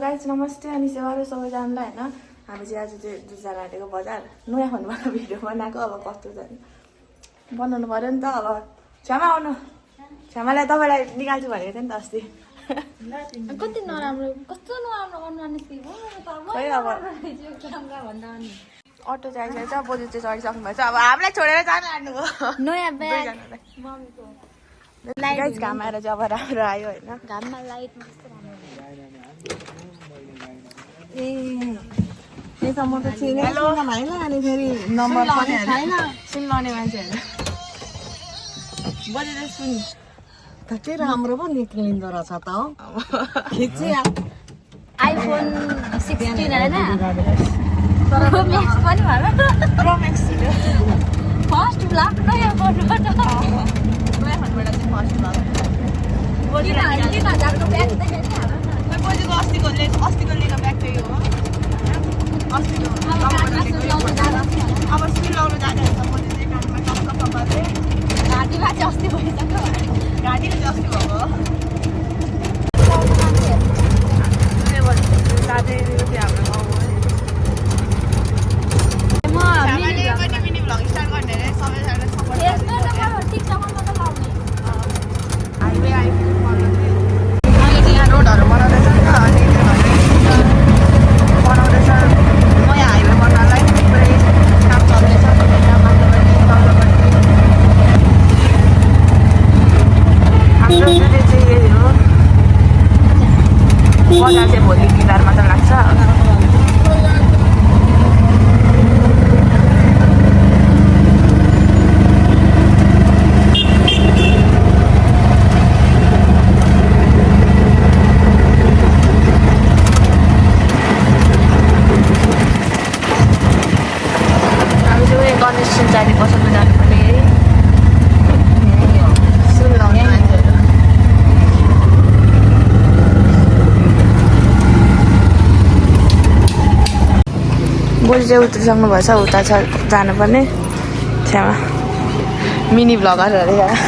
Guys नमस्ते अनि सेवारो सबैजनालाई होइन हामी चाहिँ आज चाहिँ दुईजना आँटेको बजार नयाँ फोनबाट भिडियो बनाएको अब कस्तो जाने बनाउनु पऱ्यो नि त अब छ्यामा आउनु छ्यामालाई तपाईँलाई निकाल्छु भनेको थिएँ नि त अस्ति कति नराम्रो कस्तो नराम्रो अनुहार निस्केको खै अब अटो चाहिएको छ बोजू चाहिँ चढिसक्नु भएछ अब हामीलाई छोडेर जानु आँट्नुभयो नयाँ ब्याग गाइज घाम आएर चाहिँ अब राम्रो आयो होइन घाममा लाइट ए त म त चिने होइन अनि फेरि नम्बर पनि छैन सिम लाउने मान्छेहरू बजेर सुन कति राम्रो पो निक्लिँदो रहेछ त हो खिची आइफोन 16 होइन प्रो म्याक्स पनि भन प्रो म्याक्स फर्स्ट ब्लग नयाँ फोनबाट नयाँ फोनबाट चाहिँ फर्स्ट भयो बोजूको अस्तिको लिएको ब्याग त्यही हो अस्तिको अब स्कुल लाउनु जाँदैछ बोजू चाहिँ कानमा टक्क गर्दै घाँटीमा चाहिँ अस्ति भइसक्यो घाँटीको चाहिँ अस्ति भएको दाजु चाहिँ हाम्रो गाउँ हो पनि मिनी भ्लग स्टार्ट गर्ने अरे सबैजना सपोर्ट हाइवे आइपुग्नु पर्यो अहिले चाहिँ यहाँ रोडहरू बनाउँदैछ नि त अनि बनाउँदैछ नयाँ हाइवे बनाउनलाई पुरै काम चल्दैछ यहाँ माथिल्लोपट्टि तल्लोपट्टि हाम्रो जुन चाहिँ यही हो बजार चाहिँ भोलि बिहिबार मात्र लाग्छ जाने पसलमा जानुपर्ने सुन लाउने मान्छेहरू बोजू चाहिँ उत्रिसक्नु भएछ उता छ जानुपर्ने छ्यामा मिनी भ्लगरहरू यहाँ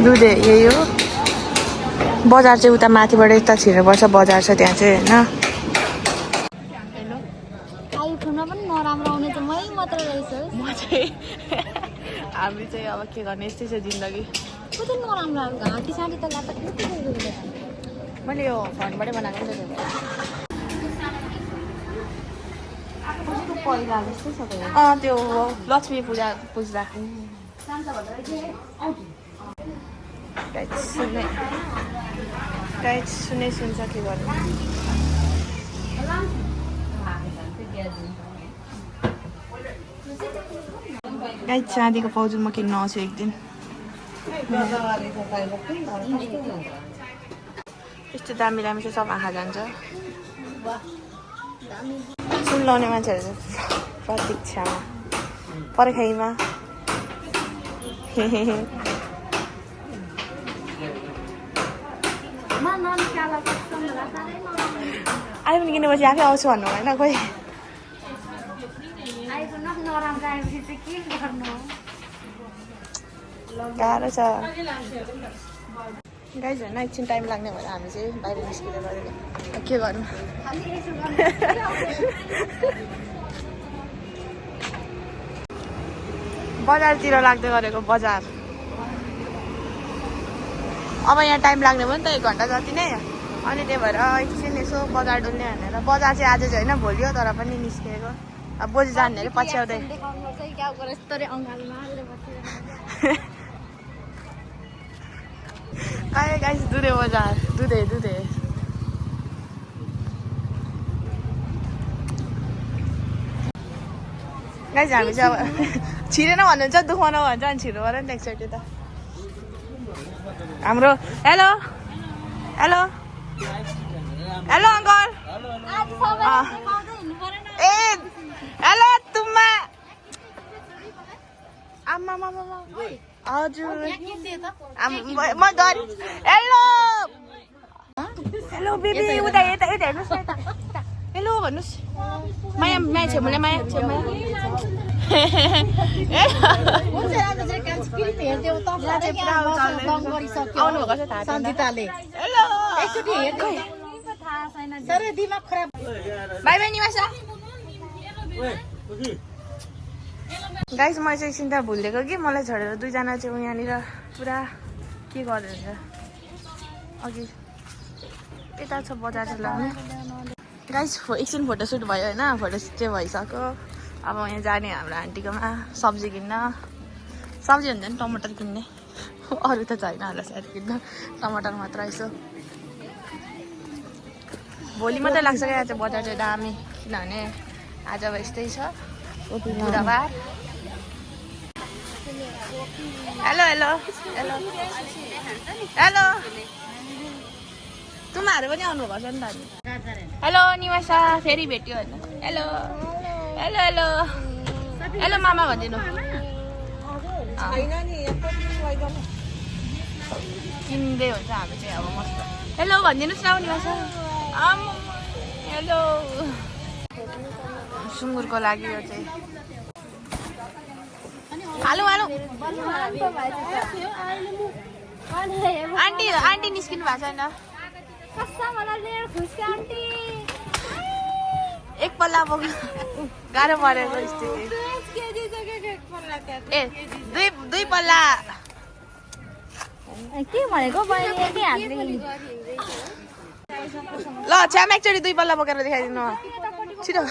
दुधे यही हो बजार चाहिँ उता माथिबाट यता छिर्नुपर्छ बजार छ त्यहाँ चाहिँ होइन आइफोनमा पनि नराम्रो आउने त मै मात्र रहेछ म चाहिँ हामी चाहिँ अब के गर्ने यस्तै छ जिन्दगी कति नराम्रो अब घाँटी साँटी त लाग्दा कति मैले यो फोनबाटै बनाएको नि पहिला जस्तै छ त्यो लक्ष्मी पूजा पुज्दा सुनै सुन्छ के गर्नु गाइस चाँदीको पाउजु म किन्न आउँछु एक दिन यस्तो दामी दामी चाहिँ सब आँखा जान्छ सुन लाउने मान्छेहरू प्रतीक्षामा पर्खाइमा आइफोन किनेपछि आफै आउँछु भन्नु होइन खोइ गाह्रो छ गाइज होइन एकछिन टाइम लाग्ने भएर हामी चाहिँ बाहिर निस्किँदै गरेको के गर्नु बजारतिर लाग्दै गरेको बजार अब यहाँ टाइम लाग्ने भयो नि त 1 घन्टा जति नै अनि त्यही भएर एकछिन यसो बजार डुल्ने भनेर बजार चाहिँ आज चाहिँ होइन भोलि हो तर पनि निस्किएको अब बोजू जाने अरे पछ्याउँदै कहिले गाइस दुधे बजार दुधे गाइस हामी चाहिँ अब छिरेन भन्नुहुन्छ दुखाउन भन्छ अनि छिर्नु पऱ्यो नि त एकचोटि त हाम्रो हेलो हेलो हेलो अङ्कल ए हेलो तुम्मा आमा हजुर म डरी हेलो हेलो बेबी उता यता हेर्नुहोस् न यता हेलो भन्नुहोस् माया माया छेमुले माया यहाँ चाहिँ पुरा चल्दै आउनुभएको छ थाहा छैन सन्जिताले हेलो एकचोटि हेर्नु तर दिमाग खराब बाई बाई निवासा गाइस म चाहिँ एकछिन त भुलिदिएको कि मलाई छोडेर दुईजना चाहिँ यहाँनिर पुरा के गर्दै हुन्छ अघि यता छ बजार चाहिँ लाउने गाइस एकछिन फोटोसुट भयो होइन फोटोसुट चाहिँ भइसक्यो अब यहाँ जाने हाम्रो आन्टीकोमा सब्जी किन्न सब्जी हुन्छ नि टमाटर किन्ने अरू त छैन होला सायद किन्न टमाटर मात्र यसो भोलि मात्रै लाग्छ क्या यहाँ चाहिँ बजार चाहिँ दामी किनभने आज अब यस्तै छ बुधबार हेलो हेलो हेलो हेलो तुम्हाहरू पनि आउनुभएको छ नि त अनि हेलो निवासा फेरि भेट्यो होइन हेलो हेलो हेलो हेलो मामा भनिदिनु किन्दै हुन्छ हामी चाहिँ अब मस्त हेलो भनिदिनुहोस् न निवासा हेलो सुँगुरको लागि यो चाहिँ हालो हालो आन्टी आन्टी निस्किनु भएको छैन एक पल्ला बोक्नु गाह्रो परेको स्थिति ए दुई पल्ला के भनेको ल छ्यामा एकचोटि दुई पल्ला बोकेर देखाइदिनु छिटो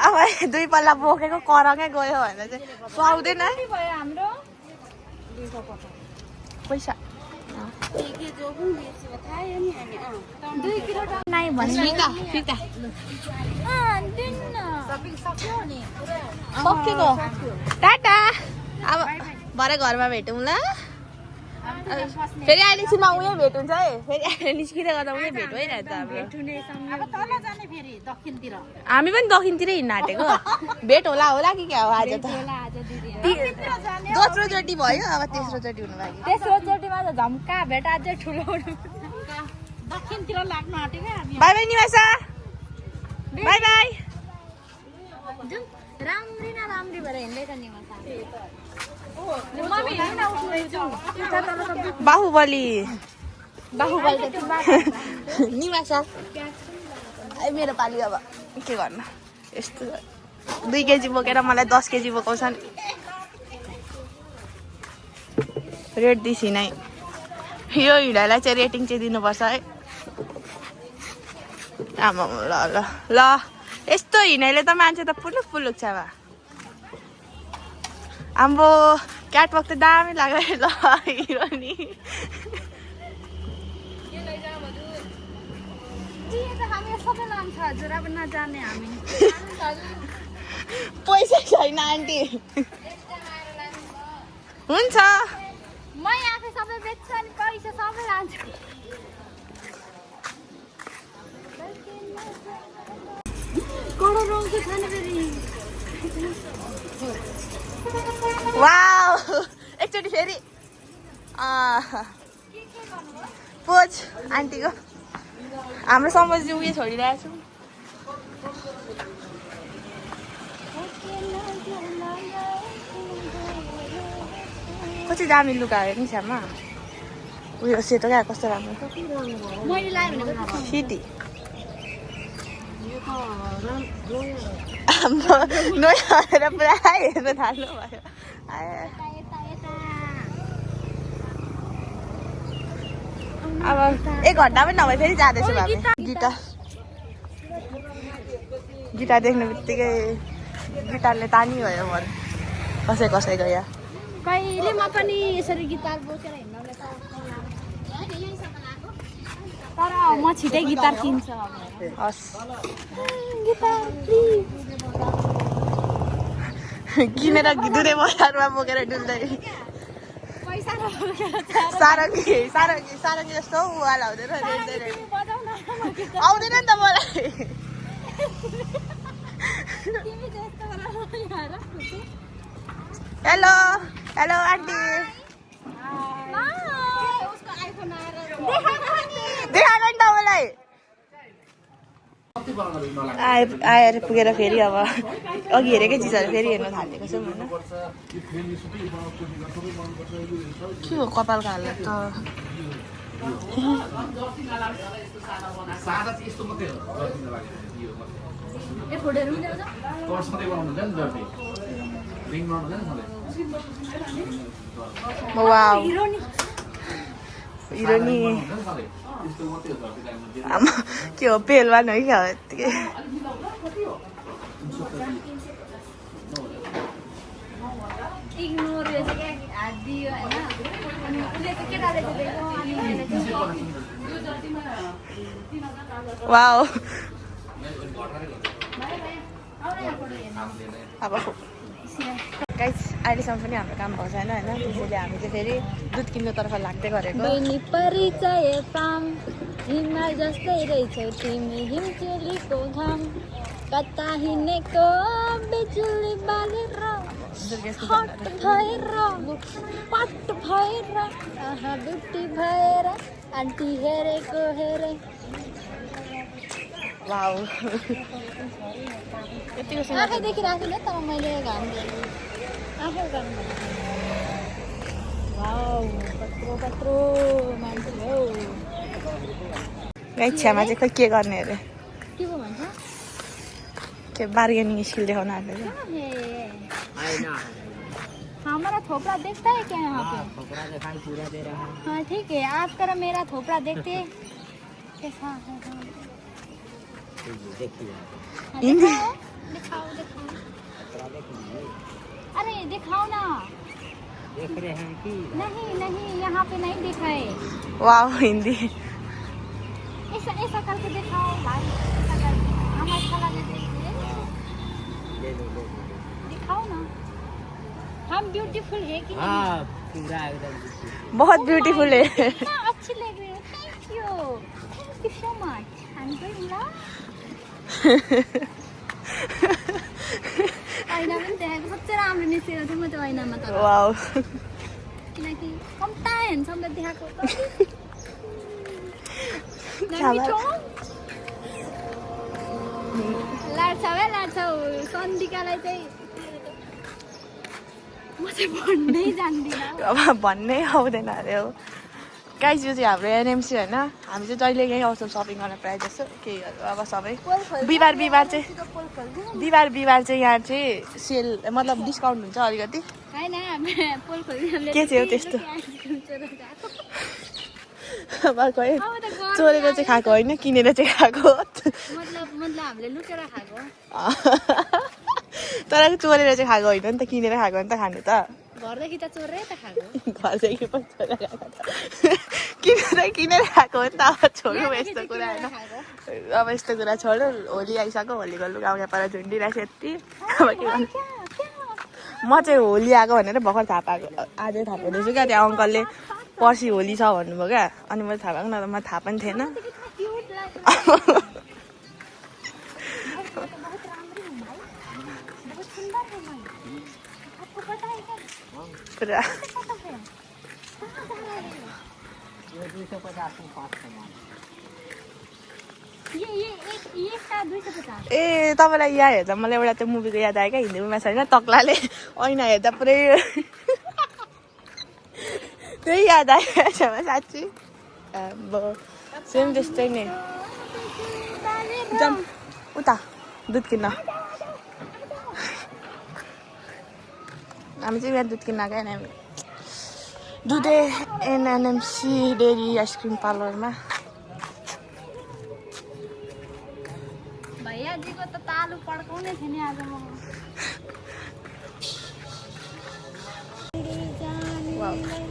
अब दुई पल्ला बोकेको करङै गयो भनेर चाहिँ सुहाउँदैन पैसा सकेको टाटा अब भरे घरमा भेटौँ ल फेरि अहिले एकछिनमा उयो भेट हुन्छ है फेरि अहिले निस्किँदै गर्दा उयो भेट भइरहेको त हामी पनि दक्षिणतिरै हिँड्न आँटेको भेट होला होला कि क्या हो आज त दोस्रोचोटि भयो अब तेस्रोचोटि हुनु लागि तेस्रोचोटिमा त झम्का भेट अझै ठुलो दक्षिणतिर लाग्नु आँटेको बाई बाई निवासा बाई बाई राम्री न राम्री भएर हिँड्दैछ निवासा बाहुबली बाहुबली निवासा मेरो पालि अब के गर्नु यस्तो 2 केजी बोकेर मलाई 10 केजी बोकाउँछन् रेट दिसी नै यो हिँडाइलाई चाहिँ रेटिङ चाहिँ दिनुपर्छ है आमा ल ल ल यस्तो हिँडाइले त मान्छे त पुलुक पुलुक छ बा आम्बो क्याटवक त दामी लाग्यो ल हिरोनी पैसा छैन आन्टी हुन्छ म आफै सबै बेच्छु अनि पैसा सबै लान्छु वाउ एकचोटि फेरि पोज आन्टीको हाम्रो समझ उयो छोडिरहेको छु कति दामी लुगा हेर्नु नि छ्यामा उयो सेतो क्या कस्तो राम्रो मैले लाएँ भनेको सिटी नयाँ हेरेर पुरा हेर्नु थाल्नु भयो अब 1 घन्टा पनि नभए फेरि जाँदैछु हामी गिटार देख्ने बित्तिकै गिटारले तानिगयो मन कसैको यहाँ कहिले म पनि यसरी गिटार बोकेर हिँड्न तर म छिटै गिटार किन्छु हस् किनेर दुधे बजारमा बोकेर डुल्दै सारङ्गी जस्तो उवाला हुँदैन आउँदैन नि त मलाई हेलो हेलो आन्टी देखाएको नि त मलाई आएर पुगेर फेरि अब अघि हेरेकै चिजहरू फेरि हेर्न थालेको छौँ होइन के हो कपालको हालत त वाउ हिरोनी आमा के हो पेलवान है क्या यत्तिकै इग्नोर हात दियो होइन अनि उसले चाहिँ केटाले दिएको अनि वाउ अब गाइस अहिलेसम्म पनि हाम्रो काम भएको छैन होइन त्यसैले हामी चाहिँ फेरि दुध किन्नुतर्फ लाग्दै गरेको बहिनी परिचय पाम हिमाल जस्तै रहेछौ तिमी हिमचुलीको घाम कता हिँडेको बिजुली बालेर हट भएर पट भएर आहा बुटी भएर आन्टी हेरेको हेरे वाउ यतिको सुन्दर आँखै देखिरहेको नि तर मैले घाम आफै गर्नु वाउ कत्रो कत्रो मान्छे हो गाइस छ्यामा चाहिँ खै के गर्ने अरे के पो भन्छ के बार्गेनिङ स्किल देखाउन आएको क्या है हमारा थोपड़ा देखता है क्या यहाँ पे थोपड़ा दिखाई पूरा दे रहा है हाँ ठीक है आपका मेरा थोपड़ा देखते कैसा है देखिए हाँ, दिखाओ दिखाओ दिखाओ अरे दिखाओ ना देख रहे हैं कि नहीं नहीं यहाँ पे नहीं दिखाए वाउ हिन्दी ऐसा ऐसा करके दिखाओ भाई ऐसा करके हम अच्छा लगे ले लो दिखाओ ना हम ब्यूटीफुल है कि नहीं हाँ पूरा एकदम बहुत ब्यूटीफुल है कितना अच्छी लग रही हो thank you so much I am going love ऐना पनि देखाएको सबै राम्रो निस्केको थियो म त्यो ऐनामा त वाउ किनकि कम्ता हेन्समले देखाएको त लाड्छौ है लाड्छौ सन्दिकालाई चाहिँ म चाहिँ भन्नै जान्दिनँ अब भन्नै आउँदैन अरे हो गाइस यो चाहिँ हाम्रो एनएमसी होइन हामी चाहिँ जहिले यहीँ आउँछौँ सपिङ गर्न प्रायः जस्तो केहीहरू अब सबै बिहिबार चाहिँ यहाँ चाहिँ सेल मतलब डिस्काउन्ट हुन्छ अलिकति होइन पोल खोल्ने के चाहिँ हो त्यस्तो अब खोइ चोरेर चाहिँ खाएको होइन किनेर चाहिँ खाएको मतलब हामीले लुकेर खाएको तर चोरेर चाहिँ खाएको होइन नि त किनेर खाएको नि त खानु त घरदेखि त चोरै त खाएको घरदेखि पनि चोरेर खाएको किनेर खाएको हो नि त अब छोड्नु यस्तो कुरा होइन अब यस्तो कुरा छोड्यो होली आइसक्यो होलीको लुगा पर झुन्डिरहेको यति अब के गर्नु म चाहिँ होली आएको भनेर भर्खर थाहा पाएको आजै थाहा पाउँदैछु क्या त्यो अङ्कलले पर्सि होली छ भन्नुभयो क्या अनि मैले थाहा पाएको न त मलाई थाहा पनि थिएन पुरा 250 में 5 सामान ए तपाईँलाई यहाँ हेर्दा मलाई एउटा त्यो मुभीको याद आयो क्या हिन्दी मुभीमा छैन तक्लाले ऐना हेर्दा पुरै त्यही याद आयो साँच्ची अब सेम त्यस्तै नै जाउँ उता दुध किन्न हामी चाहिँ यहाँ दुध किन्न गएन दुधे एनएमसी डेरी आइसक्रिम पार्लरमा भैयाजीको त तालु पड्काउने थियो नि आज म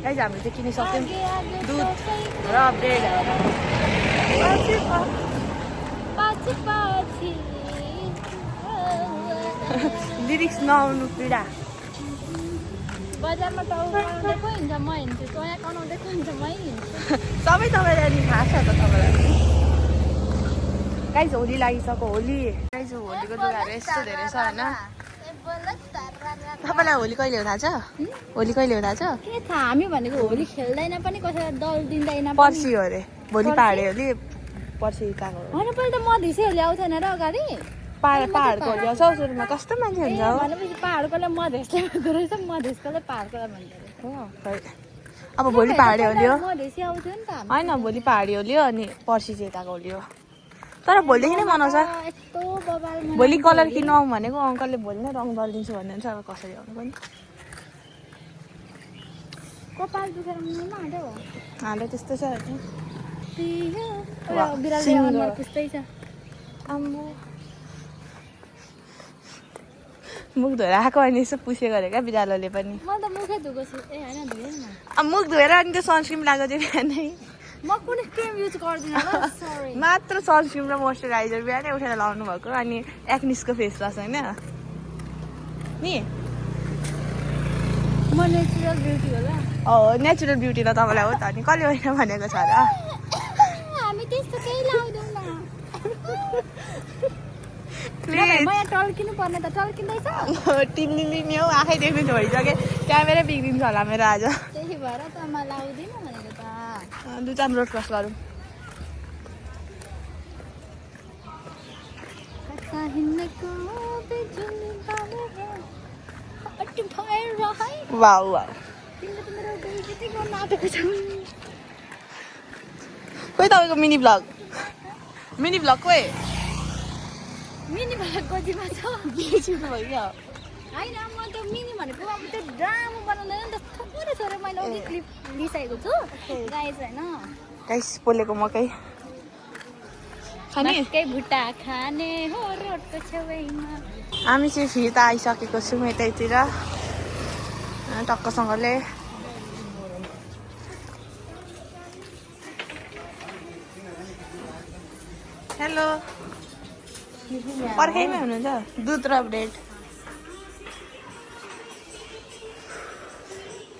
गाइस हामीले चाहिँ किनिसक्यौँ दुध र ब्रेड लिरिक्स नआउनु पीडा बजारमा टाउको को हिँड्छ म हिँड्छु तया कनाउँदै को हिँड्छ मै हिँड्छु सबै तपाईँलाई नि थाहा छ त तपाईँलाई गाइस होली लागिसक्यो होली गाइस होलीको लुगाहरू यस्तो धेरै छ होइन तपाईँलाई होली कहिले हो थाहा छ होली कहिले हो थाहा छ के थाहा हामी भनेको होली खेल्दैन पनि कसैलाई दल दिँदैन पर्सि हो अरे भोलि पहाडे होली पर्सि गएको होइन पहिले त मधेसीहरू ल्याउँथेन र अगाडि पाहाडको ल्याउँछ सुरुमा कस्तो मान्छे हुन्छ हो भनेपछि पाहाडकोलाई मधेसले भन्दो रहेछ मधेसकोलाई पाहाडकोलाई भन्दो रहेछ हो, खै। अब भोलि पहाडी होली हो मधेसी आउँथ्यो नि त होइन भोलि पहाडी होली हो अनि पर्सि चाहिँ यताको होली हो तर भोलिदेखि नै मनाउँछ यस्तो बबाल भोलि कलर किन्नु आउँ भनेको अङ्कलले भोलि नै रङ दलिदिन्छु भन्नुहुन्छ अब कसरी आउनु पनि कपाल दुखेर मुनि हाल्यो हाले त्यस्तो छ बिरालो अनुहार पुस्तै छ आम्बो मुख धोएर आएको अनि यसो पुसेको अरे क्या बिरालोले पनि म त मुखै धुएको छु ए होइन धुएँ न अब मुख धोएर अनि त्यो सनस्क्रिन लगाएको चाहिँ बिहानै म कुनै क्रिम युज गर्दिनँ ल सरी मात्र सनस्क्रिन र मोइस्चराइजर बिहानै उठेर लाउनु भएको अनि एक्निसको फेस वास होइन नि म नेचुरल ब्युटी होला नेचुरल ब्युटी त तपाईँलाई हो त अनि कसले होइन भनेको छ र हामी त्यस्तो केही लाउँदैनौँ प्लिज म यहाँ टल्किनु पर्ने त टल्किँदैछ टिल्ली नि हौ आँखै देख्नु छोडिसकेँ क्यामेरै बिग्रिन्छ होला मेरो आज त्यही भएर त म लाउँदिनँ भनेको त दुईवटा रोड क्रस गरौँ वाउ वाउ खोइ तपाईँको मिनी भ्लग खोइ मिनी भनेको गोजीमा छ बिर्सिनु भयो क्या होइन म त मिनी भनेको अब त्यो ड्रामा बनाउँदैन नि त थोरै थोरै मैले अघि क्लिप लिइसकेको छु गाइस होइन गाइस पोलेको मकै खाने मकै भुट्टा खाने हो रोडको छेउमा हामी चाहिँ फेरि त आइसकेको छौँ यतैतिर टक्कसँगले हेलो पर्खाइमै हुनुहुन्छ दुध र ब्रेड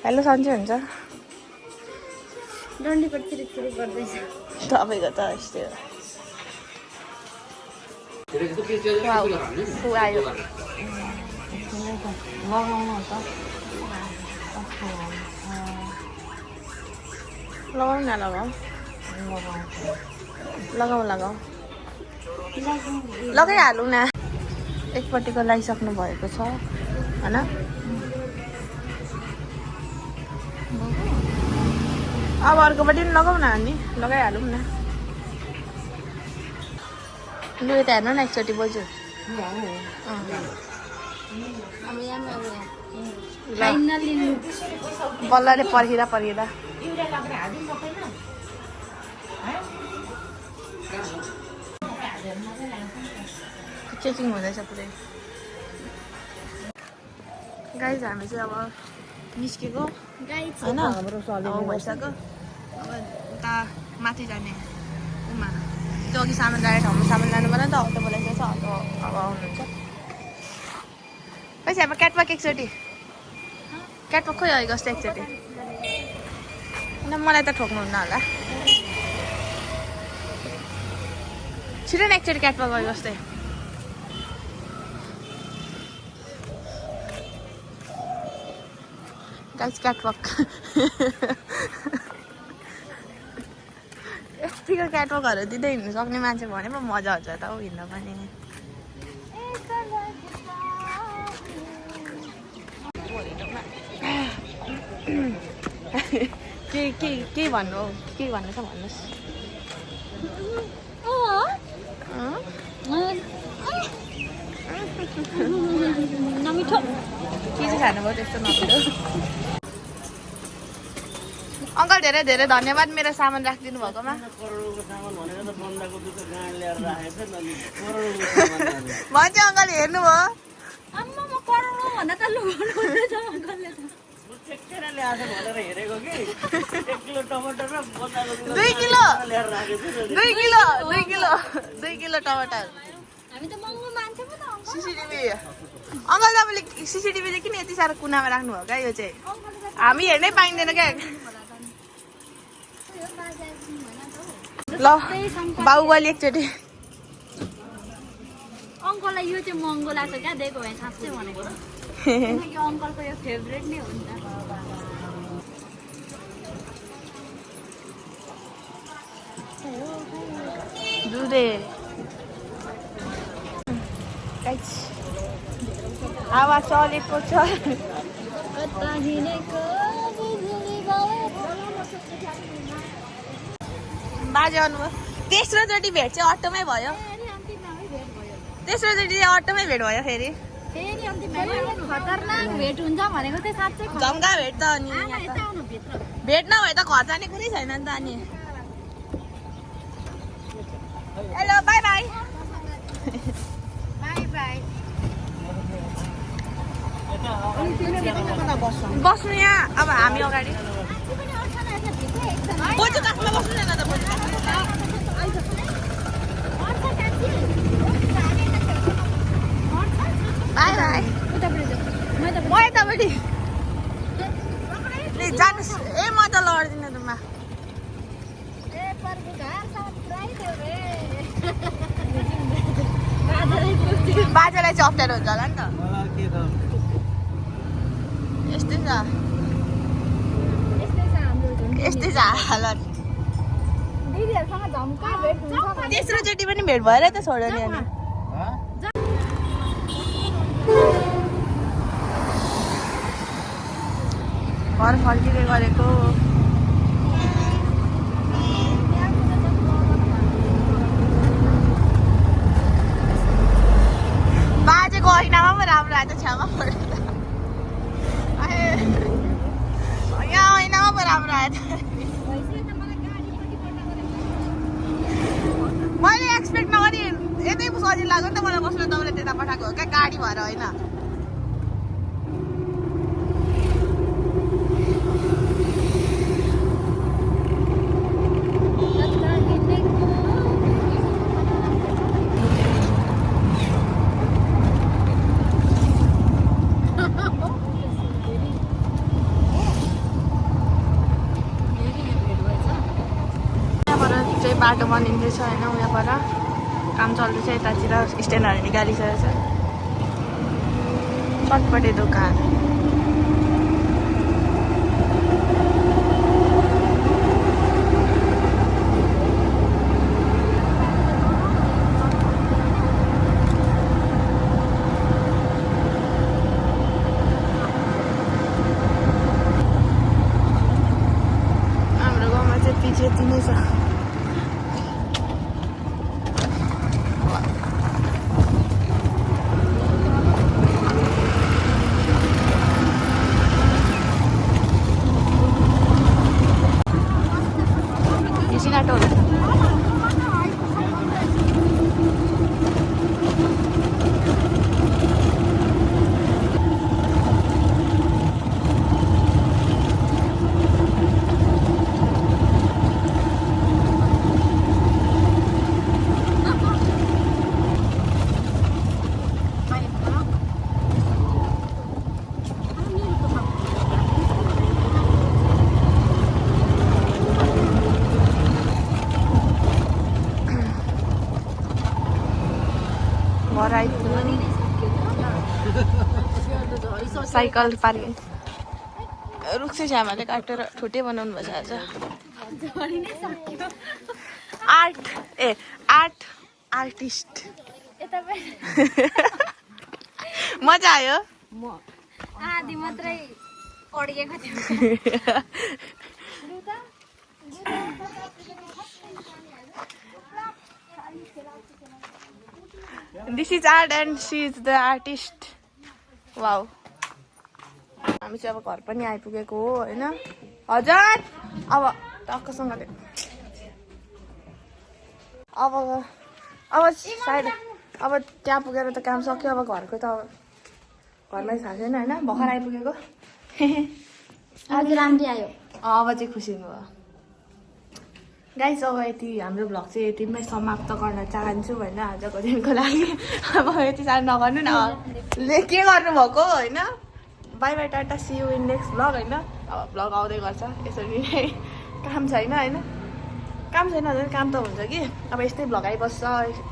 हेलो सन्चै हुन्छ डन्डीको चिरिक गर्दैछ तपाईँको त यस्तै हो ऊ आयो लगाउनु त लगाऊ न लगाऊ लगाइहालौँ न एकपट्टिको लगाइसक्नु भएको छ होइन अब अर्कोपट्टि पनि लगाऊ न अनि लगाइहालौँ न लु यता हेर्नु न एकचोटि बोजू बल्लले पर्खिँदा चेकिङ हुँदैछ पुरै गाइज हामी चाहिँ अब निस्केको होइन अब भइसक्यो अब उता माथि जाने उमा त्यो अघि सामान राखेको ठाउँमा सामान लानु पर्यो नि त अटो बोलाइसकेको छ अटो अब आउनुहुन्छ पैसा अब क्याटवक एकचोटि क्याटवक खोइ आएको जस्तो एकचोटि मलाई त ठोक्नुहुन्न होला छिटो न एकचोटि क्याटवक गयो जस्तै गाइस क्याटवक यतिको क्याटवकहरू दिँदै हिँड्नु सक्ने मान्छे भने पो मजा हुन्छ त हौ हिँड्न पनि के भन्नु हौ के भन्नु छ भन्नुहोस् नमिठो के चाहिँ खानुभयो त्यस्तो नमिठो अङ्कल धेरै धेरै धन्यवाद मेरो सामान राखिदिनु भएकोमा भन्छ अङ्कल हेर्नुभयो आम्मा म कराउनु भन्दा त लुगाउनु हुँदैछ अङ्कलले त 2 किलो टमाटर हामी त महँगो मान्छे पो त सिसिटिभी अङ्कल तपाईँले सिसिटिभी चाहिँ किन यति साह्रो कुनामा राख्नु भयो क्या यो चाहिँ हामी हेर्नै पाइँदैन क्या ल बाहुबली एकचोटि अङ्कललाई यो चाहिँ महँगो लाग्छ क्या दिएको भए साँच्चै भनेको किनकि अङ्कलको यो फेभरेट नै हो नि त रे हावा चलेको छ बाजे आउनुभयो तेस्रोचोटि भेट चाहिँ अटोमै भयो तेस्रोचोटि अटोमै भेट भयो फेरि खतरनाक भेट हुन्छ भनेको चाहिँ साँच्चै झम्का भेट त अनि भेट नभए त घर जाने कुरै छैन नि त अनि हेलो बाई बाई बस्नु यहाँ अब हामी अगाडि बोजू काखमा बस्नु न त बोजू बाई बाई म यतापट्टि जानुहोस् ए म त लड्दिनँ तुमा बाजेलाई चाहिँ अप्ठ्यारो हुन्छ होला नि त यस्तै छ यस्तै छ हालत तेस्रोचोटि पनि भेट भएर त छोड्यो नि अनि घर फर्किँदै गरेको बाजेको ऐनामा पनि राम्रो आएछ छेउमा पऱ्यो यहाँ ऐनामा पो राम्रो आएछ मैले एक्सपेक्ट नगरी यतै सजिलो लाग्यो नि त मलाई बस्न तपाईँले त्यता पठाएको हो क्या गाडी भएर होइन बाटो बनिँदैछ होइन उहाँबाट काम चल्दैछ यतातिर स्ट्यान्डहरू निकालिसकेको छ चटपटे दोकान हाम्रो गाउँमा चाहिँ त्यति नै छ साइकल पार्किङ रुक्सी छ्यामाले काटेर ठुटे बनाउनु भएछ आज आर्टिस्ट मजा आयो आधी मात्रै अड्केको थियो This is art and she is the artist. Wow. हामी चाहिँ अब घर पनि आइपुगेको हो होइन हजुर अब टक्कसँगले अब सायद अब त्यहाँ पुगेर त काम सक्यो अब घरको त घरमै थाहा छैन होइन भर्खर आइपुगेको आज राम्री आयो अब चाहिँ खुसी हुनुभयो गाइस अब यति हाम्रो भ्लग चाहिँ यतिमै समाप्त गर्न चाहन्छु होइन आजको दिनको लागि अब यति साह्रो नगर्नु न के गर्नुभएको होइन bye bye tata see you in next vlog होइन अब भ्लग आउँदै गर्छ यसरी नै काम छैन होइन काम छैन भने काम त हुन्छ कि अब यस्तै भ्लग आइबस्छ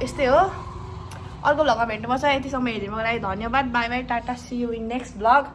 यस्तै हो अर्को भ्लगमा भेट्नुपर्छ यतिसम्म हेरिदिनुको लागि धन्यवाद bye bye tata see you in next vlog